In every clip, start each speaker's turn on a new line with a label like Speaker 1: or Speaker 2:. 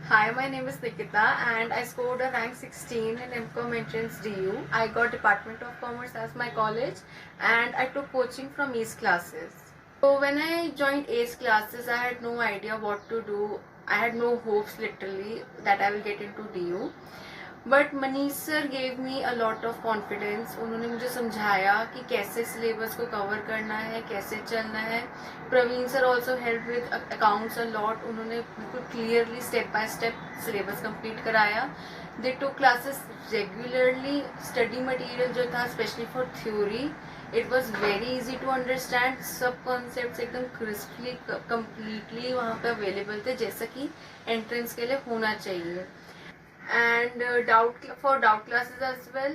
Speaker 1: Hi, my name is Nikita and I scored a rank 16 in MCOM entrance DU. I got Department of Commerce as my college and I took coaching from ACE classes. So when I joined ACE classes, I had no idea what to do. I had no hopes literally that I will get into DU. But Manish sir gave me a lot of confidence. उन्होंने मुझे समझाया कि कैसे syllabus को cover करना है, कैसे चलना है. Praveen sir also help with accounts a lot. उन्होंने बिल्कुल clearly step by step syllabus complete कराया. They to classes regularly. Study material जो था specially for theory, it was very easy to understand. सब कॉन्सेप्ट एकदम क्रिस्पली कम्प्लीटली वहाँ पे available थे, जैसा कि एंट्रेंस के लिए होना चाहिए. And for doubt classes as well,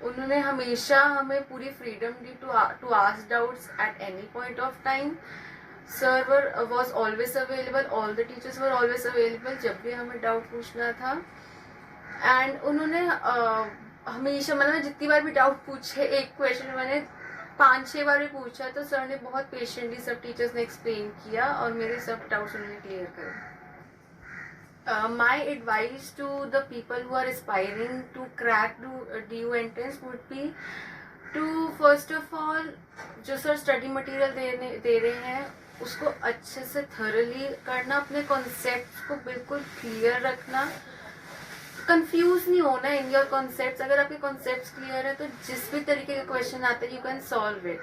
Speaker 1: उन्होंने हमेशा हमें पूरी फ्रीडम दी to ask doubts at any point of time. Sir was always available. All the teachers were always available जब भी हमें डाउट पूछना था. एंड उन्होंने हमेशा, मतलब मैं जितनी बार भी डाउट पूछे, एक क्वेश्चन मैंने 5-6 बार भी पूछा, तो सर ने बहुत पेशेंटली सब टीचर्स ने एक्सप्लेन किया और मेरे सब डाउट्स उन्होंने क्लियर करे. My advice to the people who are aspiring to crack DU entrance would be to first of all, जो सर स्टडी मटेरियल दे रहे हैं उसको अच्छे से थॉरली करना. अपने कॉन्सेप्ट को बिल्कुल क्लियर रखना. कंफ्यूज नहीं होना इन योर कॉन्सेप्ट्स. अगर आपके कॉन्सेप्ट्स क्लियर है तो जिस भी तरीके के क्वेश्चन आते हैं you can solve it.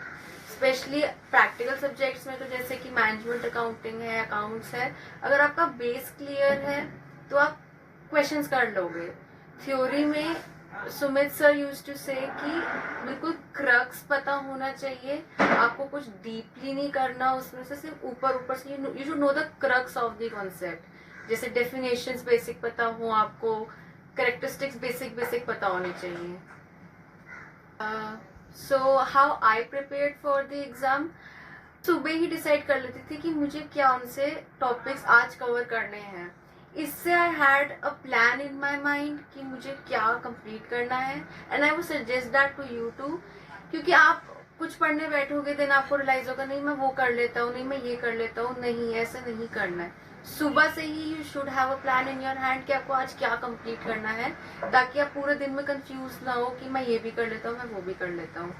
Speaker 1: Specially practical subjects में, तो जैसे कि मैनेजमेंट अकाउंटिंग है, अकाउंट्स है, अगर आपका बेस क्लियर है तो आप क्वेश्चंस कर लोगे. थ्योरी में सुमित सर यूज्ड टू से कि बिल्कुल क्रक्स पता होना चाहिए. आपको कुछ डीपली नहीं करना उसमें से, सिर्फ ऊपर ऊपर से you should know the crux of the concept. जैसे डेफिनेशंस बेसिक पता हो आपको, कैरेक्टरिस्टिक्स बेसिक पता होनी चाहिए. So how I prepared for the exam. सुबह ही डिसाइड कर लेती थी कि मुझे क्या उनसे टॉपिक्स आज कवर करने हैं. इससे I had a plan in my mind कि मुझे क्या कंप्लीट करना है. And I would suggest that to you too. क्योंकि आप कुछ पढ़ने बैठोगे, देन आपको रियलाइज होगा नहीं मैं वो कर लेता हूँ, नहीं मैं ये कर लेता हूँ. नहीं, ऐसा नहीं करना है. सुबह से ही you should have a plan in your hand कि आपको आज क्या कंप्लीट करना है, ताकि आप पूरे दिन में कंफ्यूज ना हो कि मैं ये भी कर लेता हूँ, मैं वो भी कर लेता हूँ.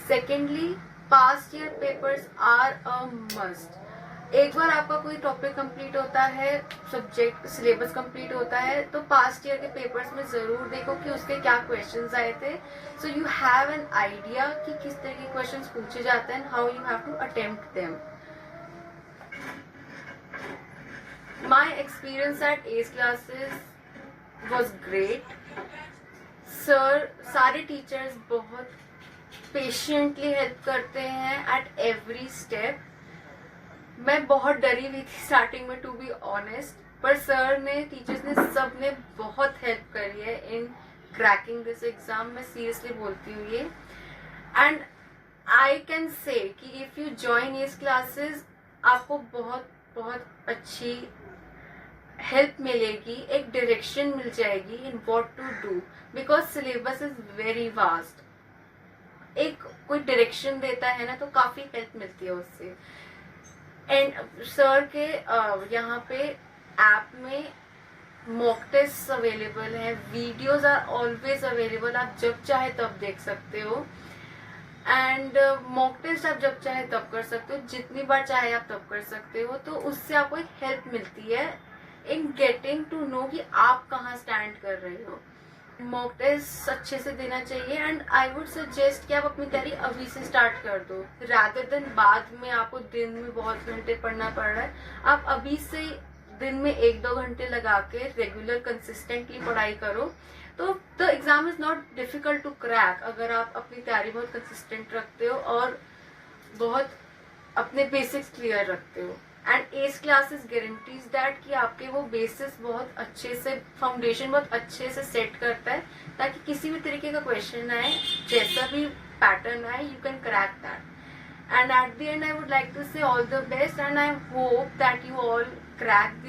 Speaker 1: Secondly, past year papers are a must. एक बार आपका कोई टॉपिक कंप्लीट होता है, सब्जेक्ट सिलेबस कंप्लीट होता है, तो पास्ट ईयर के पेपर्स में जरूर देखो कि उसके क्या क्वेश्चंस आए थे. So you have an idea कि किस तरह के क्वेश्चंस पूछे जाते हैं, how you have to attempt them. My experience at ACE classes was great. Sir सारे टीचर्स बहुत पेशेंटली हेल्प करते हैं एट एवरी स्टेप. मैं बहुत डरी हुई थी स्टार्टिंग में, टू बी ऑनेस्ट, पर सर ने, टीचर्स ने, सब ने बहुत हेल्प करी है इन क्रैकिंग दिस एग्जाम. मैं सीरियसली बोलती हूँ ये. एंड आई कैन से कि if you join us classes आपको बहुत बहुत अच्छी हेल्प मिलेगी, एक डायरेक्शन मिल जाएगी in what to do, because syllabus is very vast. एक कोई डायरेक्शन देता है ना तो काफी हेल्प मिलती है उससे. एंड सर के यहाँ पे ऐप में मॉक टेस्ट अवेलेबल है, वीडियोज आर ऑलवेज अवेलेबल. आप जब चाहे तब देख सकते हो. एंड मॉक टेस्ट आप जब चाहे तब कर सकते हो, जितनी बार चाहे आप तब कर सकते हो. तो उससे आपको एक हेल्प मिलती है इन गेटिंग टू नो कि आप कहाँ स्टैंड कर रहे हो. मॉक टेस्ट अच्छे से देना चाहिए. एंड आई वुड सजेस्ट कि आप अपनी तैयारी अभी से स्टार्ट कर दो, रादर देन बाद में आपको दिन में बहुत घंटे पढ़ना पड़ रहा है. आप अभी से दिन में 1-2 घंटे लगा के रेगुलर कंसिस्टेंटली पढ़ाई करो, तो the exam is not difficult to crack. अगर आप अपनी तैयारी बहुत कंसिस्टेंट रखते हो और बहुत अपने बेसिक्स क्लियर रखते हो. And S classes guarantees that कि आपके वो बेसिस बहुत अच्छे से, फाउंडेशन बहुत अच्छे से सेट करता है, ताकि किसी भी तरीके का क्वेश्चन आए, जैसा भी पैटर्न आए, you can crack that. And at the end I would like to say all the best, and I hope that you all crack the